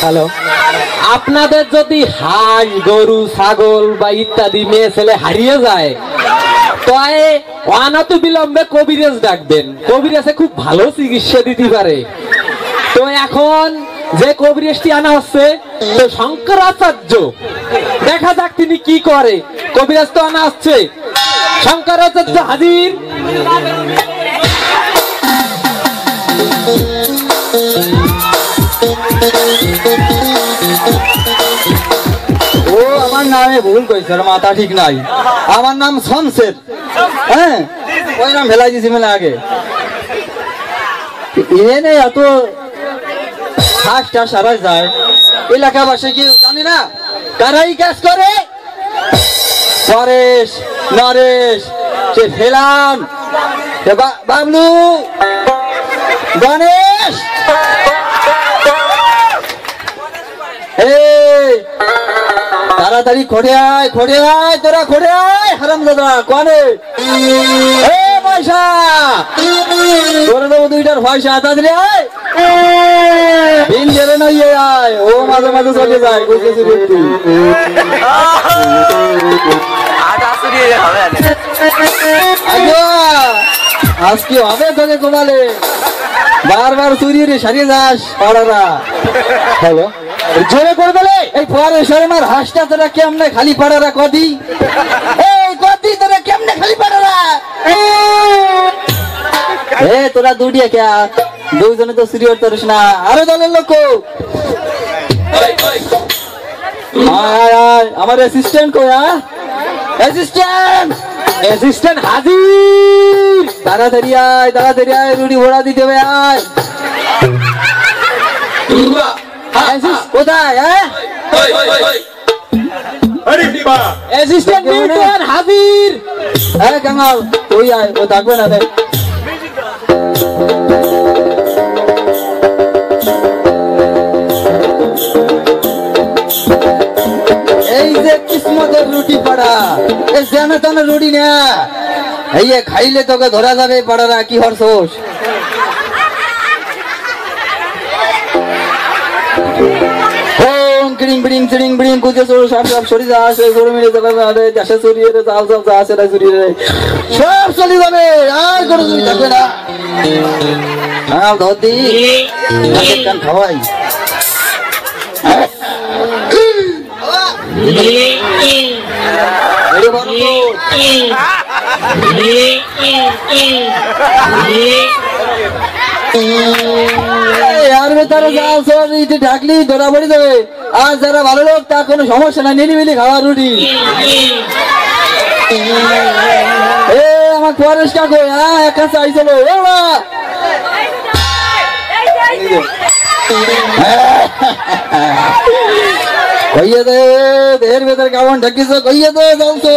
Hello, আপনাদের যদি হাঁস গরু ছাগল বা ইত্যাদি মেয়ে ছেলে হারিয়ে যায় তয় অনাত বিলম্বে কবিরাজ ডাকবেন। কবিরাজে খুব ভালো চিকিৎসা দিতে পারে। তো এখন যে কবিরাজটি আনা হচ্ছে তো শঙ্করাচার্য, দেখা যাক তিনি কি করে। কবিরাজ তো আনা হচ্ছে, শঙ্করাচার্য হাজির। ও আমার নামে ভুল কইছে, মাথা ঠিক নাই। আমার নাম শমশের। হ্যাঁ, ওই নাম ভেলাই দিছি মেলা আগে। এনে এত হাঁসটা সারা যায় এলাকাবাসী কি জানি না কারাই কাজ করে? পরেশ, নরেশ, সে ফেলান, বাবলু, গণেশ, এই তাড়াতাড়ি খড়ে আয়, খড়ে আয়, তোরা খড়ে আয়, হারামজাদা কনে এ পয়সা তোরা দেবো দুইটার পয়সা তাড়াতাড়ি আয়, দিন গেলে না ইয়ে আয়। ও মাঝে মাঝে চলে যায়, বুঝতেছি বুঝতি। আজকে হবে তোকে কমালে, বারবার চুরি সারিয়ে যাস পাড়ারা। হ্যালো, জোরে করে বলে এই পরে শর্মার হাঁসটা তোরা কেমনে খালি পাড়ারা কদি, এই কদি তোরা কেমনে খালি পাড়ারা। এ তোরা দুটিয়া কে দুইজনে তো চুরি করতে না, আরো দলের লোক আমার অ্যাসিস্ট্যান্ট কয়া, অ্যাসিস্ট্যান্ট, অ্যাসিস্ট্যান্ট হাজির। তাড়াতাড়ি আয়, তাড়াতাড়ি আয়, রুটি ভোড়া দিতে হবে আয়। কোথায়? অ্যাসিস্ট্যান্ট মিল্টন হাজির। হ্যাঁ কাঙাল তুই আয়, ও থাকবে না রে। এই যে কিসমতের রুটি পাড়া, এ জানা তো না রুটি না, এই খাইলে তোকে ধরা যাবে পাড়ারা কি হরছোস। কিড়িং বিড়িং চিড়িং বিড়িং কুচে চোর সব সব সরি যা আসে গরু মিলে যাবে, দেশে চুরিয়ে রে চাল সব যা আসে না চুরিয়ে রে সব চলে যাবে, আর গরু চুরি থাকবে না। হ্যাঁ ধরতি কান খাওয়াই। ঢাকলি ধরা পড়ে যাবে। আর যারা ভালো লোক তার কোনো সমস্যা নাই, নিরিবিলি খাওয়া রুটি। এ আমার ফরেস্ট কাকু, হ্যাঁ একা চাইছিল কইয়ে দে, দেহের ভেতরে কেমন ঢাকিস কইয়ে দে, যাওছো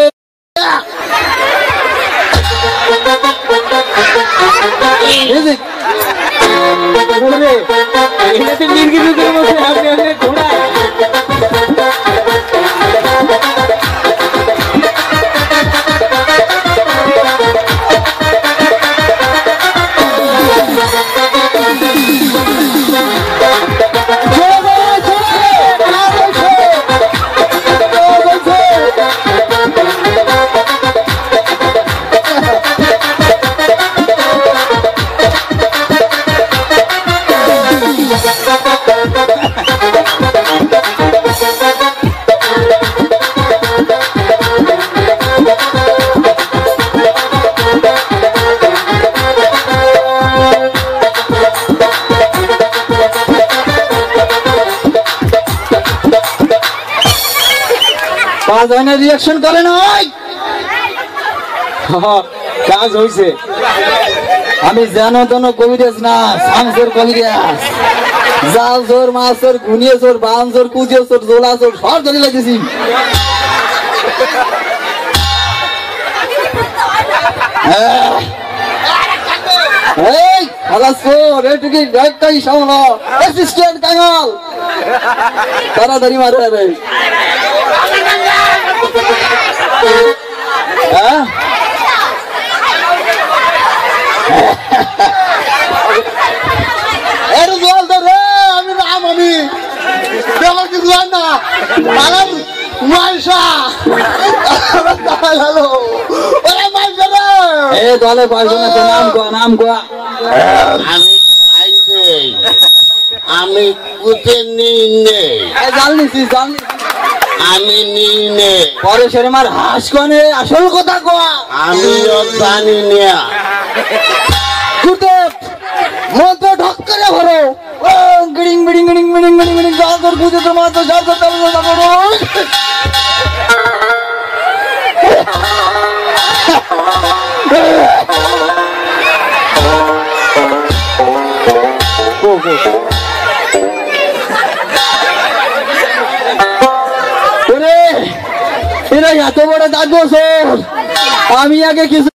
রিয়াকশন করে নয়, কাজ হয়েছে। আমি জানো তো কবিরাজ না, শামসের কবিরাজ। জাল চোর, মাছ চোর, ঘুনিয়ে চোর, বান চোর, কুচিয়ে চোর, জোলা চোর সব ধরে লাগতেছি। এই খালাস চোর, এটুকি একটাই সামলা, অ্যাসিস্ট্যান্ট কাঙাল তাড়াতাড়ি মারে রে। হ্যাঁ জল ধরে আমি রাম, আমি আলাম মাইশা হ্যালো ওরে মাইশা রে এ দলে কয়জন আছে নাম কো আমি খাই দেই আমি কুতে নিনে জানলিস আমি নিনে পরে সেরে মার হাস কনে আসল কথা কো আমি জানি না কুতে মত ঢক করে ভরো গড়িং গড়িং গড়িং গড়িং গড়িং গড়িং গাদর বুঝে তো মাত্র যাও তো এরা এত বড় দাঁত আমি আগে কিছু